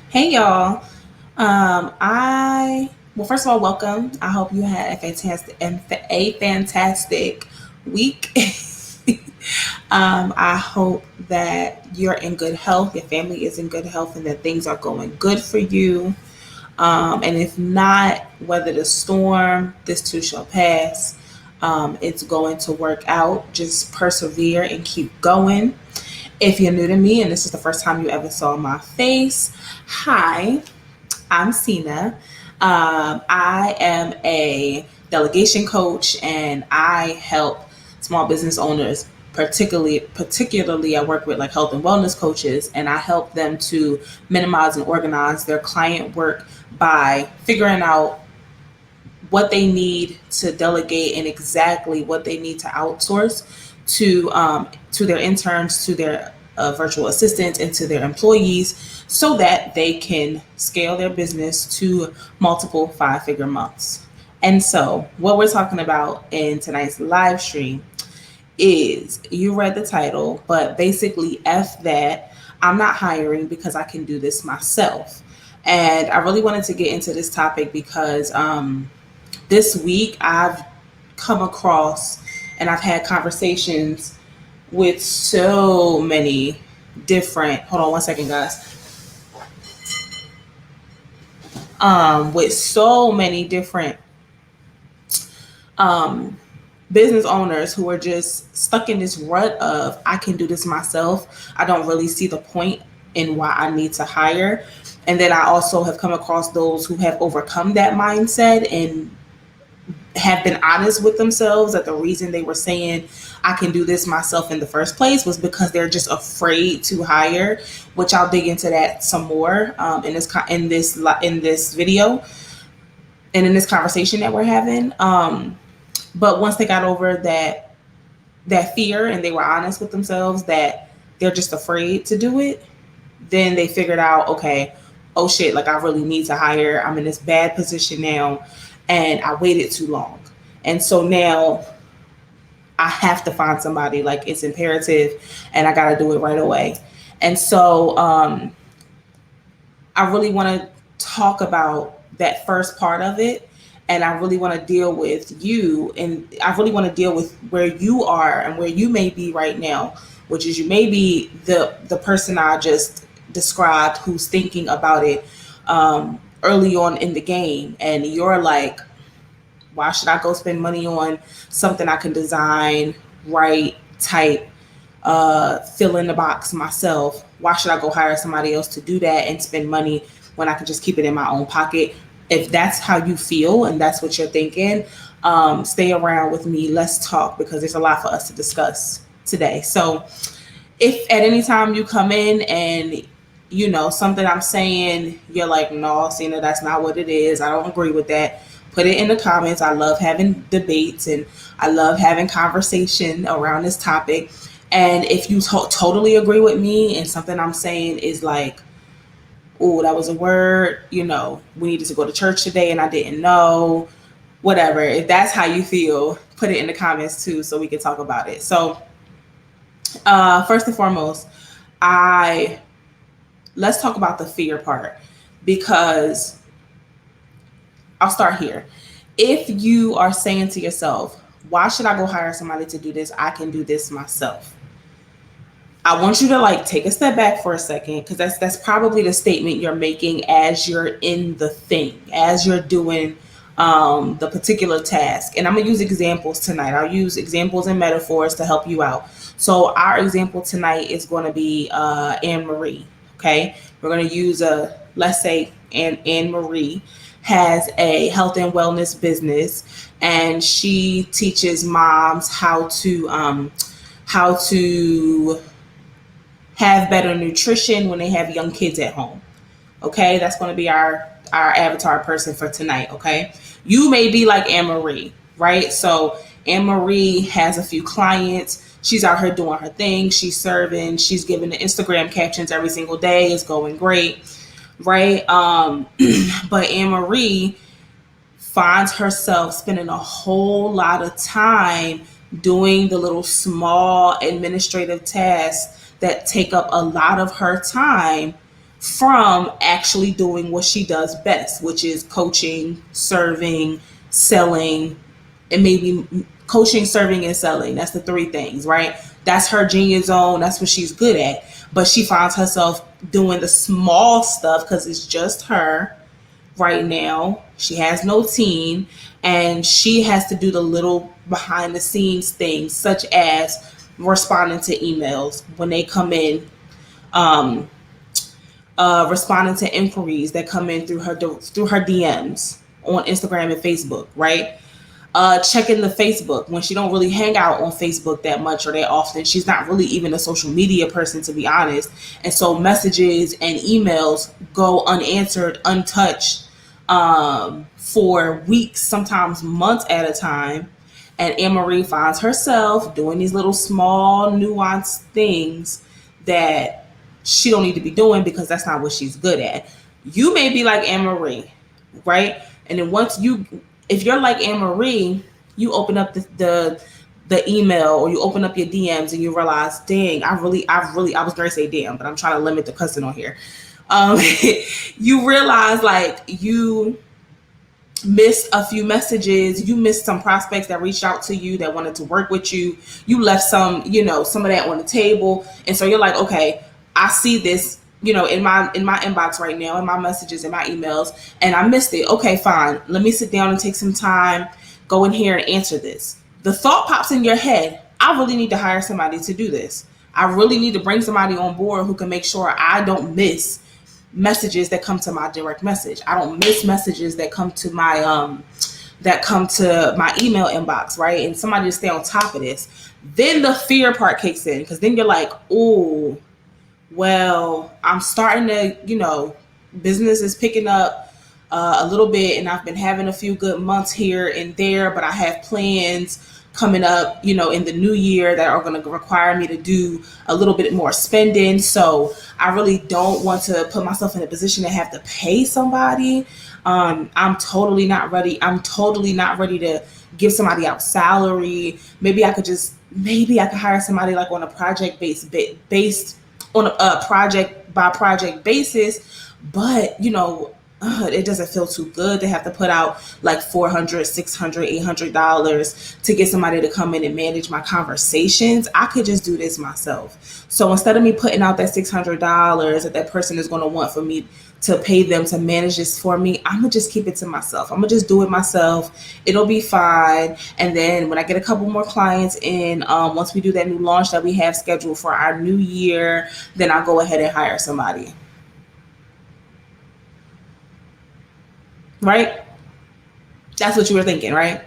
Hey y'all. I well, first of all, welcome. I hope you had a fantastic week. I hope that you're in good health, your family is in good health, and that things are going good for you. And if not, weather the storm. This too shall pass. It's going to work out. Just persevere and keep going. If you're new to me and this is the first time you ever saw my face, hi, I'm Sina. I am a delegation coach and I help small business owners. Particularly, I work with like health and wellness coaches, and I help them to minimize and organize their client work by figuring out what they need to delegate and exactly what they need to outsource to their interns, to their virtual assistants, and to their employees, so that they can scale their business to multiple five-figure months. And so, what we're talking about in tonight's live stream is, you read the title, but basically, F that. I'm not hiring because I can do this myself. And I really wanted to get into this topic because this week I've come across and I've had conversations with so many different, hold on one second, guys. With so many different um, business owners who are just stuck in this rut of, I can do this myself. I don't really see the point in why I need to hire. And then I also have come across those who have overcome that mindset and have been honest with themselves that the reason they were saying I can do this myself in the first place was because they're just afraid to hire, which I'll dig into that some more in this video and in this conversation that we're having. But once they got over that fear and they were honest with themselves that they're just afraid to do it, then they figured out, okay, oh shit, like I really need to hire. I'm in this bad position now and I waited too long. And so now I have to find somebody, like it's imperative and I got to do it right away. And so I really want to talk about that first part of it. And I really want to deal with you, and I really want to deal with where you are and where you may be right now, which is you may be the person I just described who's thinking about it early on in the game, and you're like, why should I go spend money on something I can design, write, type, fill in the box myself? Why should I go hire somebody else to do that and spend money when I can just keep it in my own pocket? If that's how you feel and that's what you're thinking, stay around with me. Let's talk because there's a lot for us to discuss today. So, if at any time you come in and something I'm saying, you're like, no, Cena, that's not what it is. I don't agree with that. Put it in the comments. I love having debates and I love having conversation around this topic. And if you totally agree with me and something I'm saying is like, oh, that was a word, we needed to go to church today and I didn't know, whatever. If that's how you feel, put it in the comments too so we can talk about it. So, first and foremost, I let's talk about the fear part because I'll start here. If you are saying to yourself, why should I go hire somebody to do this? I can do this myself. I want you to like take a step back for a second because that's probably the statement you're making as you're in the thing, as you're doing the particular task. And I'm gonna use examples tonight. I'll use examples and metaphors to help you out. So our example tonight is going to be Anne Marie. Okay, we're going to use let's say Anne Marie has a health and wellness business, and she teaches moms how to have better nutrition when they have young kids at home. Okay, that's going to be our avatar person for tonight. Okay, you may be like Anne Marie, right? So Anne Marie has a few clients. She's out here doing her thing. She's serving. She's giving the Instagram captions every single day. It's going great, right? But Anne Marie finds herself spending a whole lot of time doing the little small administrative tasks that take up a lot of her time from actually doing what she does best, which is coaching, serving, selling, and maybe coaching, serving, and selling. That's the three things, right? That's her genius zone. That's what she's good at. But she finds herself doing the small stuff because it's just her right now. She has no team, and she has to do the little behind the scenes things, such as responding to emails when they come in, um, responding to inquiries that come in through her DMs on Instagram and Facebook, right? Checking the Facebook when she don't really hang out on Facebook that much or that often. She's not really even a social media person, to be honest. And so messages and emails go unanswered, untouched, for weeks, sometimes months at a time. And Anne Marie finds herself doing these little small nuanced things that she don't need to be doing because that's not what she's good at. You may be like Anne Marie, right? And then if you're like Anne Marie, you open up the email or you open up your DMs and you realize, dang, I was going to say damn, but I'm trying to limit the cussing on here. You realize like you missed a few messages, you missed some prospects that reached out to you that wanted to work with you. You left some of that on the table. And so you're like, okay, I see this, in my inbox right now, in my messages, in my emails, and I missed it. Okay, fine. Let me sit down and take some time, go in here and answer this. The thought pops in your head, I really need to hire somebody to do this. I really need to bring somebody on board who can make sure I don't miss messages that come to my direct message. I don't miss messages that come to my email inbox, right? And somebody to stay on top of this. Then the fear part kicks in, because then you're like, oh, well, I'm starting to, business is picking up a little bit, and I've been having a few good months here and there, but I have plans coming up, in the new year that are going to require me to do a little bit more spending. So I really don't want to put myself in a position to have to pay somebody. I'm totally not ready. I'm totally not ready to give somebody out salary. Maybe I could hire somebody like on a project based on a project by project basis, but it doesn't feel too good to have to put out like $400, $600, $800 to get somebody to come in and manage my conversations. I could just do this myself. So instead of me putting out that $600 that person is going to want for me to pay them to manage this for me, I'm gonna just keep it to myself. I'm gonna just do it myself. It'll be fine. And then when I get a couple more clients in, once we do that new launch that we have scheduled for our new year, then I'll go ahead and hire somebody. Right? That's what you were thinking, right?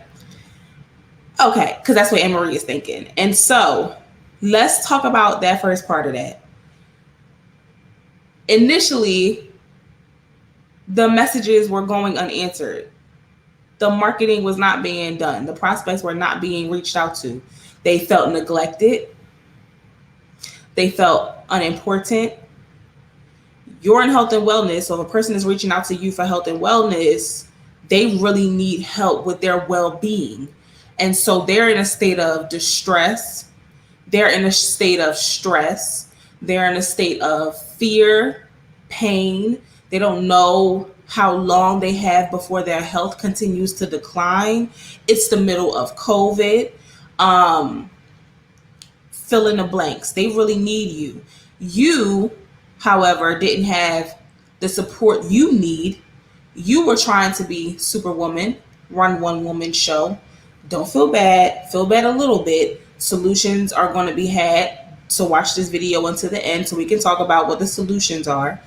Okay, because that's what Anne Marie is thinking. And so let's talk about that first part of that. Initially, the messages were going unanswered. The marketing was not being done. The prospects were not being reached out to. They felt neglected. They felt unimportant. You're in health and wellness. So if a person is reaching out to you for health and wellness, they really need help with their well-being. And so they're in a state of distress. They're in a state of stress. They're in a state of fear, pain. They don't know how long they have before their health continues to decline. It's the middle of COVID. Fill in the blanks. They really need you. You, however, didn't have the support you need. You were trying to be Superwoman, run one woman show. Don't feel bad. Feel bad a little bit. Solutions are going to be had. So watch this video until the end so we can talk about what the solutions are.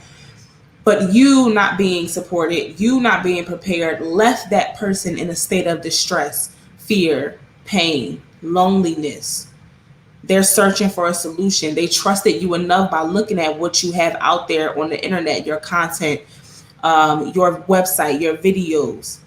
But you not being supported, you not being prepared, left that person in a state of distress, fear, pain, loneliness. They're searching for a solution. They trusted you enough by looking at what you have out there on the internet, your content, your website, your videos,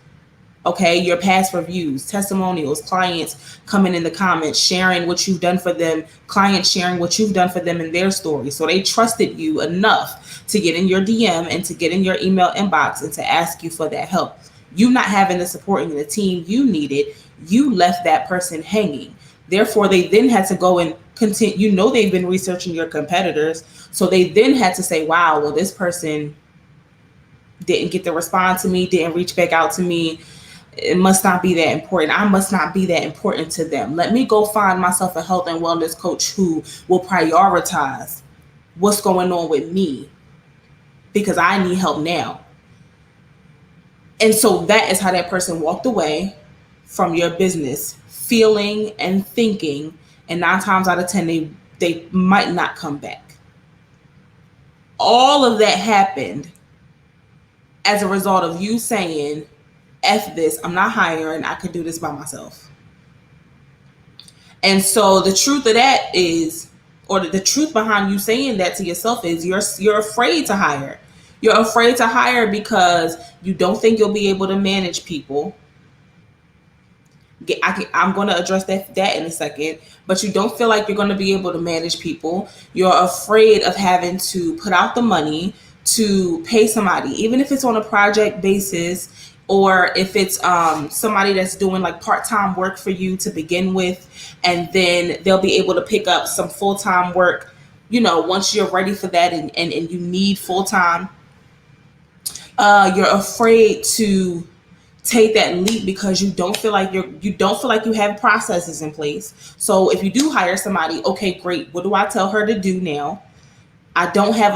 okay, your past reviews, testimonials, clients coming in the comments, sharing what you've done for them, clients sharing what you've done for them in their story. So they trusted you enough to get in your DM and to get in your email inbox and to ask you for that help. You not having the support and the team you needed, you left that person hanging. Therefore, they then had to go and continue, they've been researching your competitors. So they then had to say, wow, well, this person didn't get the response to me, didn't reach back out to me. It must not be that important. I must not be that important to them. Let me go find myself a health and wellness coach who will prioritize what's going on with me because I need help now. And so that is how that person walked away from your business, feeling and thinking, and 9 times out of 10, they might not come back. All of that happened as a result of you saying, F this, I'm not hiring, I could do this by myself. And so the truth of that is, or the truth behind you saying that to yourself is you're afraid to hire. You're afraid to hire because you don't think you'll be able to manage people. I'm going to address that in a second, but you don't feel like you're going to be able to manage people. You're afraid of having to put out the money to pay somebody, even if it's on a project basis, or if it's somebody that's doing like part-time work for you to begin with, and then they'll be able to pick up some full-time work, once you're ready for that and you need full-time. You're afraid to take that leap because you don't feel like you have processes in place. So if you do hire somebody, okay, great. What do I tell her to do now? I don't have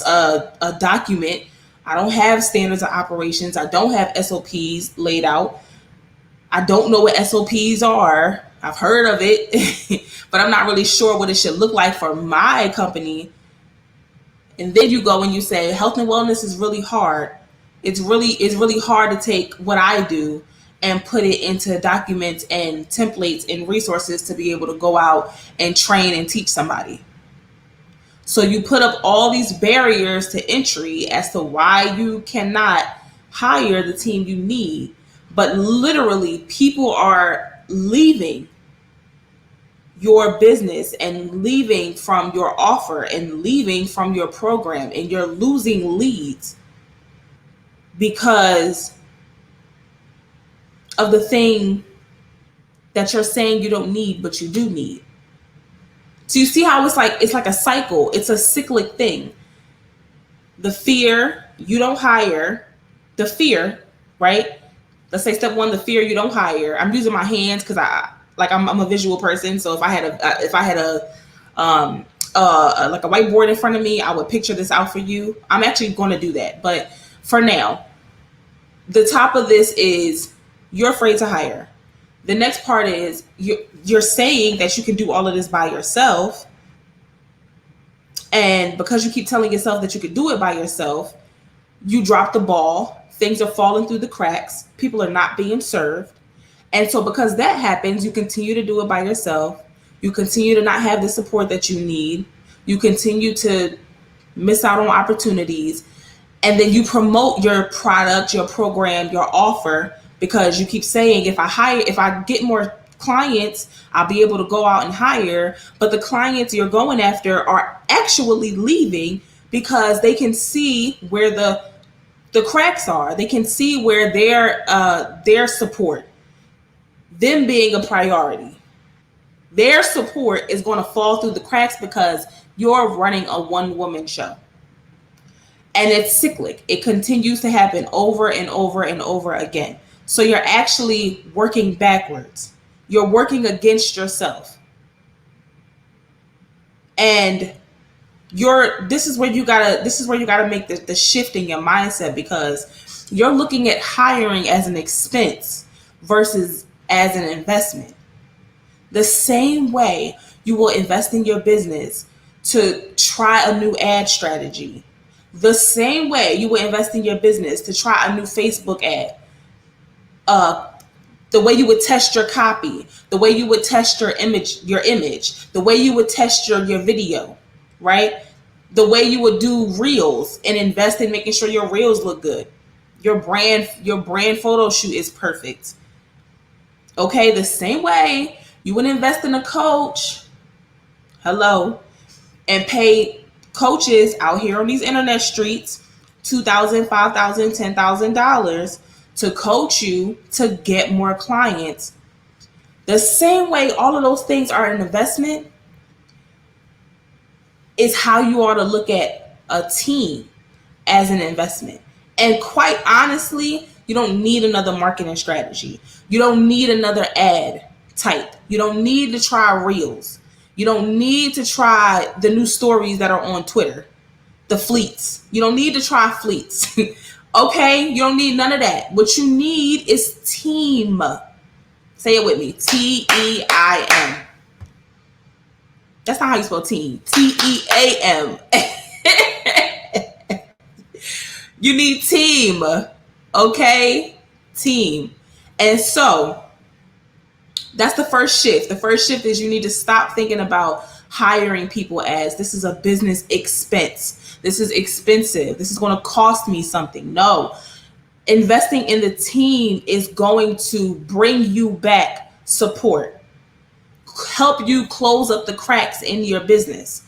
a document. I don't have standards of operations. I don't have SOPs laid out. I don't know what SOPs are. I've heard of it, but I'm not really sure what it should look like for my company. And then you go and you say, health and wellness is really hard. It's really hard to take what I do and put it into documents and templates and resources to be able to go out and train and teach somebody. So you put up all these barriers to entry as to why you cannot hire the team you need. But literally, people are leaving your business and leaving from your offer and leaving from your program, and you're losing leads because of the thing that you're saying you don't need, but you do need. So you see how it's like a cycle. It's a cyclic thing. The fear, you don't hire. The fear, right? Let's say step one, the fear, you don't hire. I'm using my hands because I'm a visual person. So if I had a like a whiteboard in front of me, I would picture this out for you. I'm actually going to do that. But for now, the top of this is you're afraid to hire. The next part is you're saying that you can do all of this by yourself. And because you keep telling yourself that you could do it by yourself, you drop the ball. Things are falling through the cracks. People are not being served. And so because that happens, you continue to do it by yourself. You continue to not have the support that you need. You continue to miss out on opportunities. And then you promote your product, your program, your offer, because you keep saying, if I get more clients, I'll be able to go out and hire. But the clients you're going after are actually leaving because they can see where the cracks are. They can see where their support, them being a priority, their support is going to fall through the cracks because you're running a one-woman show. And it's cyclic. It continues to happen over and over and over again. So you're actually working backwards. You're working against yourself. And this is where you gotta make the shift in your mindset, because you're looking at hiring as an expense versus as an investment. The same way you will invest in your business to try a new ad strategy. The same way you will invest in your business to try a new Facebook ad. The way you would test your copy, the way you would test your image, the way you would test your video, right? The way you would do reels and invest in making sure your reels look good. Your brand photo shoot is perfect. Okay, the same way you would invest in a coach, and pay coaches out here on these internet streets $2,000, $5,000, $10,000 to coach you to get more clients. The same way all of those things are an investment, is how you ought to look at a team as an investment. And quite honestly, you don't need another marketing strategy. You don't need another ad type. You don't need to try reels. You don't need to try the new stories that are on Twitter, the fleets. You don't need to try fleets. Okay? You don't need none of that. What you need is team. Say it with me. Team. That's not how you spell team. Team. You need team. Okay? Team. And so that's the first shift. The first shift is you need to stop thinking about hiring people as this is a business expense. This is expensive. This is going to cost me something. No. Investing in the team is going to bring you back support, help you close up the cracks in your business,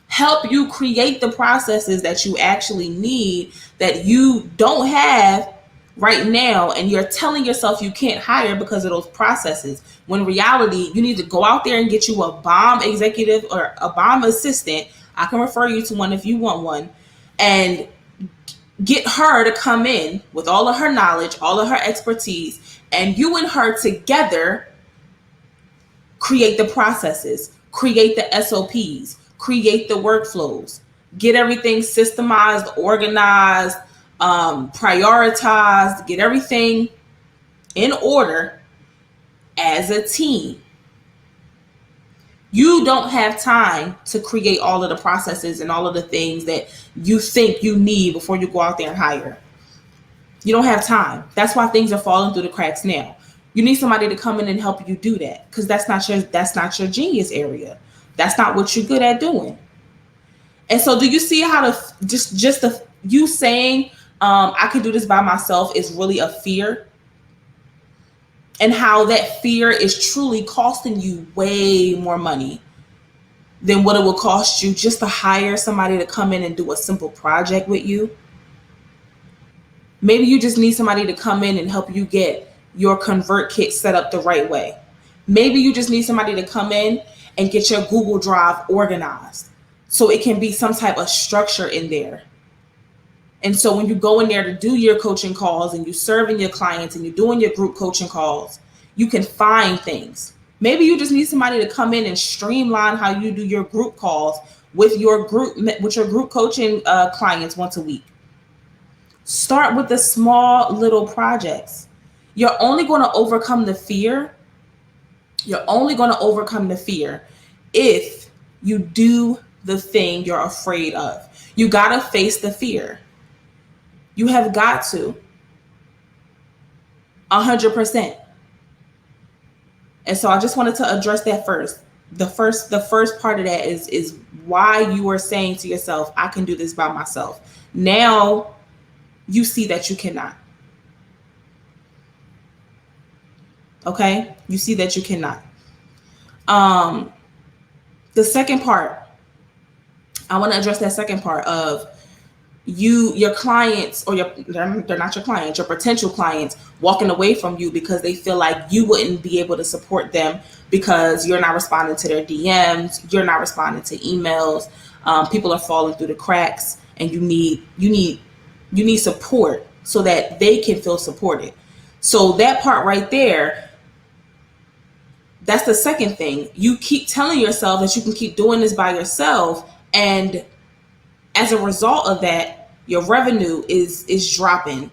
help you create the processes that you actually need that you don't have right now, and you're telling yourself you can't hire because of those processes, when in reality you need to go out there and get you a bomb executive or a bomb assistant. I can refer you to one if you want one, and get her to come in with all of her knowledge, all of her expertise, and you and her together create the processes, create the SOPs, create the workflows, get everything systemized, organized, prioritized, get everything in order as a team. You don't have time to create all of the processes and all of the things that you think you need before you go out there and hire. You don't have time. That's why things are falling through the cracks now. You need somebody to come in and help you do that, because that's not your genius area. That's not what you're good at doing. And so, do you see how you saying I can do this by myself is really a fear, and how that fear is truly costing you way more money than what it will cost you just to hire somebody to come in and do a simple project with you? Maybe you just need somebody to come in and help you get your ConvertKit set up the right way. Maybe you just need somebody to come in and get your Google Drive organized so it can be some type of structure in there. And so when you go in there to do your coaching calls and you're serving your clients and you're doing your group coaching calls, you can find things. Maybe you just need somebody to come in and streamline how you do your group calls with your group coaching clients once a week. Start with the small little projects. You're only going to overcome the fear. You're only going to overcome the fear if you do the thing you're afraid of. You got to face the fear. You have got to. 100%. And so I just wanted to address that first. The first part of that is why you are saying to yourself, I can do this by myself. Now you see that you cannot. Okay? You see that you cannot. The second part, I want to address that second part of your clients, or they're not your clients, your potential clients walking away from you because they feel like you wouldn't be able to support them because you're not responding to their DMs, you're not responding to emails, people are falling through the cracks, and you need support so that they can feel supported. So that part right there, that's the second thing. You keep telling yourself that you can keep doing this by yourself, and as a result of that, your revenue is dropping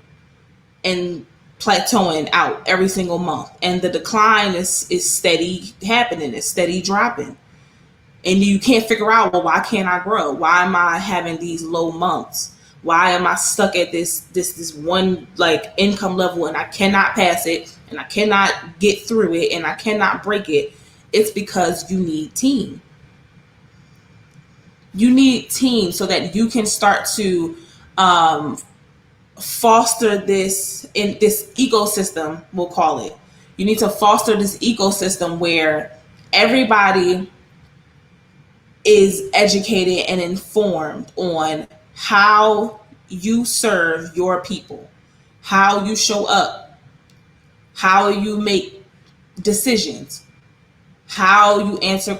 and plateauing out every single month, and the decline is steady happening, it's steady dropping, and you can't figure out, well, why can't I grow? Why am I having these low months? Why am I stuck at this one like income level, and I cannot pass it, and I cannot get through it, and I cannot break it? It's because you need team. You need team so that you can start to foster this ecosystem, we'll call it. You need to foster this ecosystem where everybody is educated and informed on how you serve your people, how you show up, how you make decisions, how you answer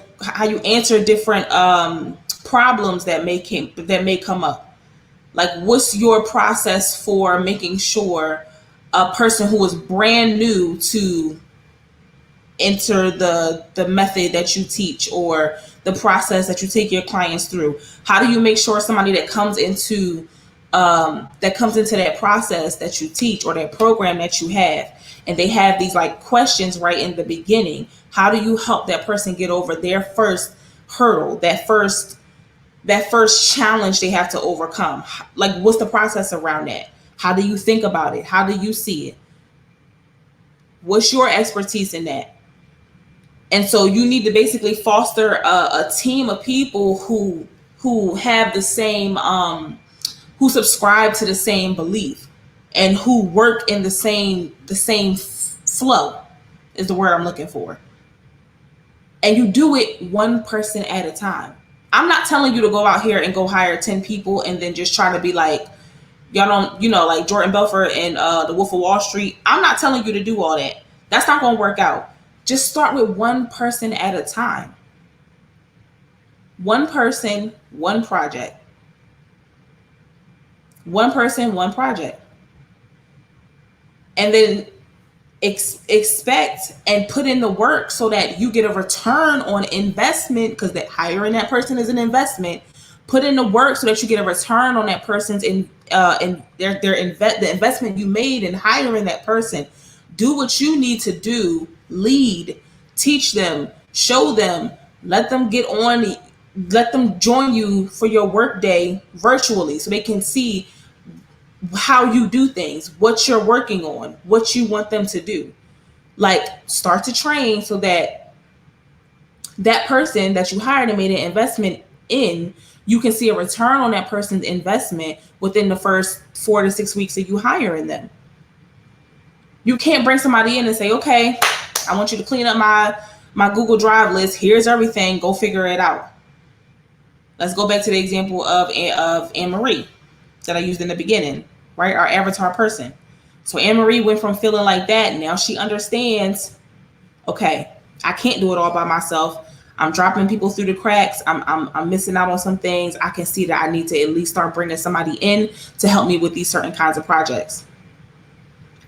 answer different problems that may come up. Like, what's your process for making sure a person who is brand new to enter the method that you teach, or the process that you take your clients through? How do you make sure somebody that comes into that process that you teach, or that program that you have, and they have these like questions right in the beginning? How do you help that person get over their first hurdle, that first challenge they have to overcome? Like, what's the process around that? How do you think about it? How do you see it? What's your expertise in that? And so you need to basically foster a team of people who have the same who subscribe to the same belief, and who work in the same flow is the word I'm looking for. And you do it one person at a time. I'm not telling you to go out here and go hire 10 people and then just try to be like, y'all don't, like Jordan Belfort and the Wolf of Wall Street. I'm not telling you to do all that. That's not going to work out. Just start with one person at a time. One person, one project. One person, one project. And then expect and put in the work so that you get a return on investment, because that hiring that person is an investment. Put in the work so that you get a return on that person's the investment you made in hiring that person. Do what you need to do. Lead, teach them, show them, let them join you for your work day virtually, so they can see how you do things, what you're working on, what you want them to do. Like, start to train so that that person that you hired and made an investment in, you can see a return on that person's investment within the first 4 to 6 weeks of you hiring them. You can't bring somebody in and say, okay, I want you to clean up my Google Drive list. Here's everything. Go figure it out. Let's go back to the example of Anne-Marie that I used in the beginning, right? Our avatar person. So Anne-Marie went from feeling like that. Now she understands, okay, I can't do it all by myself. I'm dropping people through the cracks. I'm missing out on some things. I can see that I need to at least start bringing somebody in to help me with these certain kinds of projects.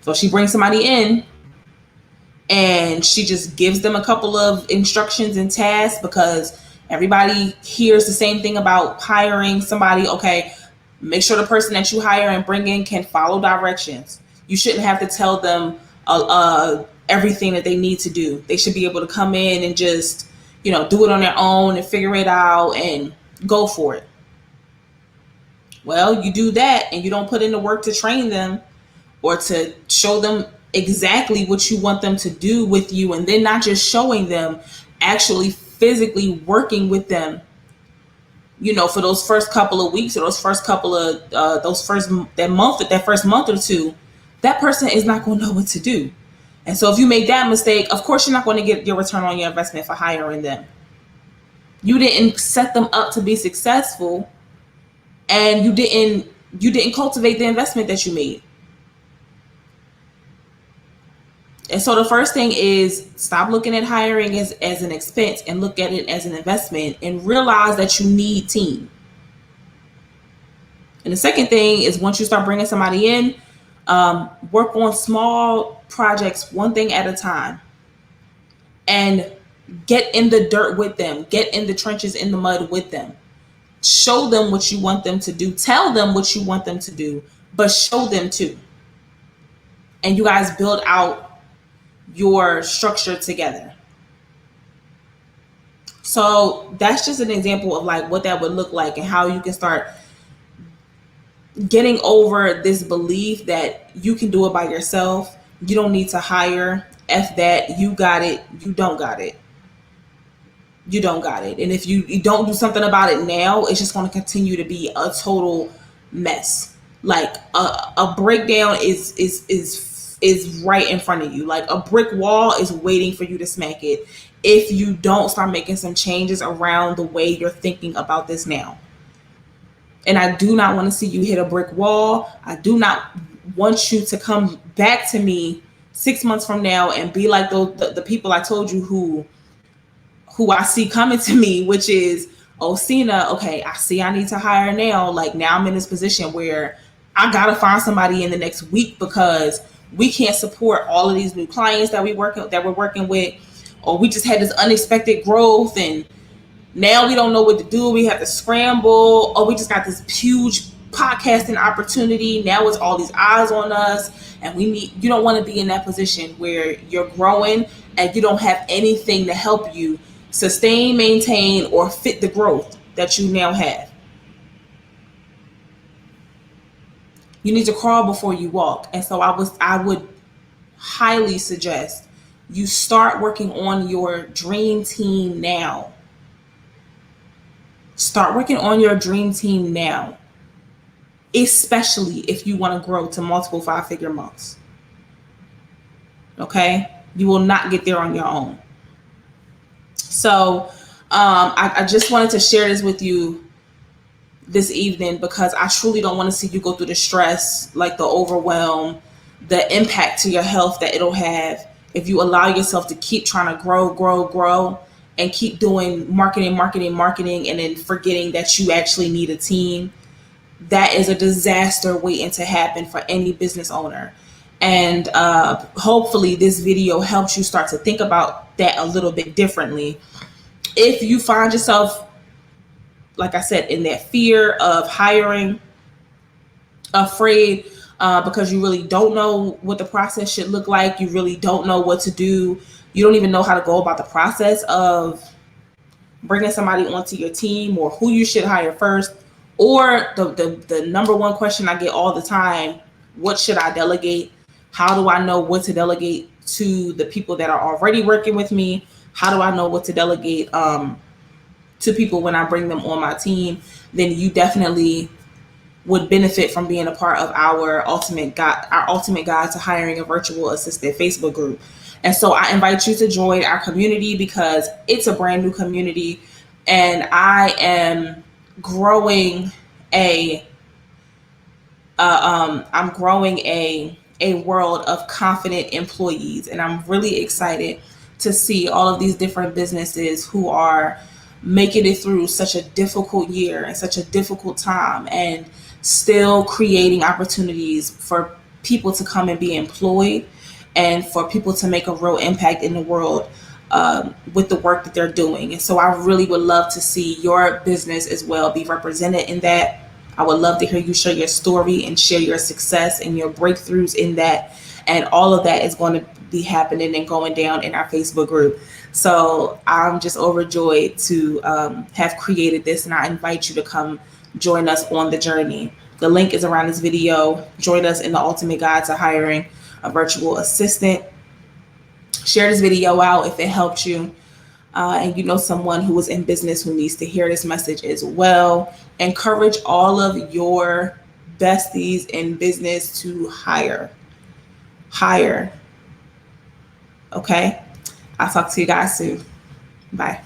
So she brings somebody in, and she just gives them a couple of instructions and tasks, because everybody hears the same thing about hiring somebody. Okay, make sure the person that you hire and bring in can follow directions. You shouldn't have to tell them everything that they need to do. They should be able to come in and just, do it on their own and figure it out and go for it. Well, you do that and you don't put in the work to train them or to show them exactly what you want them to do with you, and then not just showing them, actually physically working with them, for those first couple of weeks, or those first couple of that first month or two. That person is not going to know what to do. And so if you make that mistake, of course you're not going to get your return on your investment for hiring them. You didn't set them up to be successful, and you didn't cultivate the investment that you made. And so the first thing is, stop looking at hiring as an expense and look at it as an investment, and realize that you need team. And the second thing is, once you start bringing somebody in, work on small projects, one thing at a time, and get in the dirt with them, get in the trenches, in the mud with them. Show them what you want them to do. Tell them what you want them to do, but show them too. And you guys build out your structure together. So that's just an example of like what that would look like, and how you can start getting over this belief that you can do it by yourself. You don't need to hire. F that. You got it. You don't got it. You don't got it. And if you don't do something about it now, it's just going to continue to be a total mess. Like a breakdown is right in front of you. Like a brick wall is waiting for you to smack it, if you don't start making some changes around the way you're thinking about this now. And I do not want to see you hit a brick wall. I do not want you to come back to me 6 months from now and be like the people I told you who I see coming to me, which is, oh, Cena, okay, I see I need to hire now. Like now I'm in this position where I gotta find somebody in the next week because we can't support all of these new clients that we're working with, or we just had this unexpected growth and now we don't know what to do. We have to scramble. Oh, we just got this huge podcasting opportunity. Now it's all these eyes on us. And you don't want to be in that position where you're growing and you don't have anything to help you sustain, maintain, or fit the growth that you now have. You need to crawl before you walk. And so I would highly suggest you start working on your dream team now. Start working on your dream team now, especially if you want to grow to multiple 5-figure months. Okay? You will not get there on your own. So I just wanted to share this with you this evening because I truly don't want to see you go through the stress, like the overwhelm, the impact to your health that it'll have if you allow yourself to keep trying to grow, and keep doing marketing, and then forgetting that you actually need a team. That is a disaster waiting to happen for any business owner. And hopefully this video helps you start to think about that a little bit differently. If you find yourself, like I said, in that fear of hiring, afraid because you really don't know what the process should look like, you really don't know what to do, you don't even know how to go about the process of bringing somebody onto your team or who you should hire first, or the number one question I get all the time, what should I delegate? How do I know what to delegate to the people that are already working with me? How do I know what to delegate to people when I bring them on my team? Then you definitely would benefit from being a part of our ultimate guide to hiring a virtual assistant Facebook group. And so I invite you to join our community because it's a brand new community, and I am growing a world of confident employees, and I'm really excited to see all of these different businesses who are making it through such a difficult year and such a difficult time, and still creating opportunities for people to come and be employed and for people to make a real impact in the world with the work that they're doing. And so I really would love to see your business as well be represented in that. I would love to hear you share your story and share your success and your breakthroughs in that. And all of that is going to be happening and going down in our Facebook group. So I'm just overjoyed to have created this, and I invite you to come join us on the journey. The link is around this video. Join us in the ultimate guide to hiring a virtual assistant. Share this video out if it helped you. And you know someone who is in business who needs to hear this message as well. Encourage all of your besties in business to hire. Okay? I'll talk to you guys soon. Bye.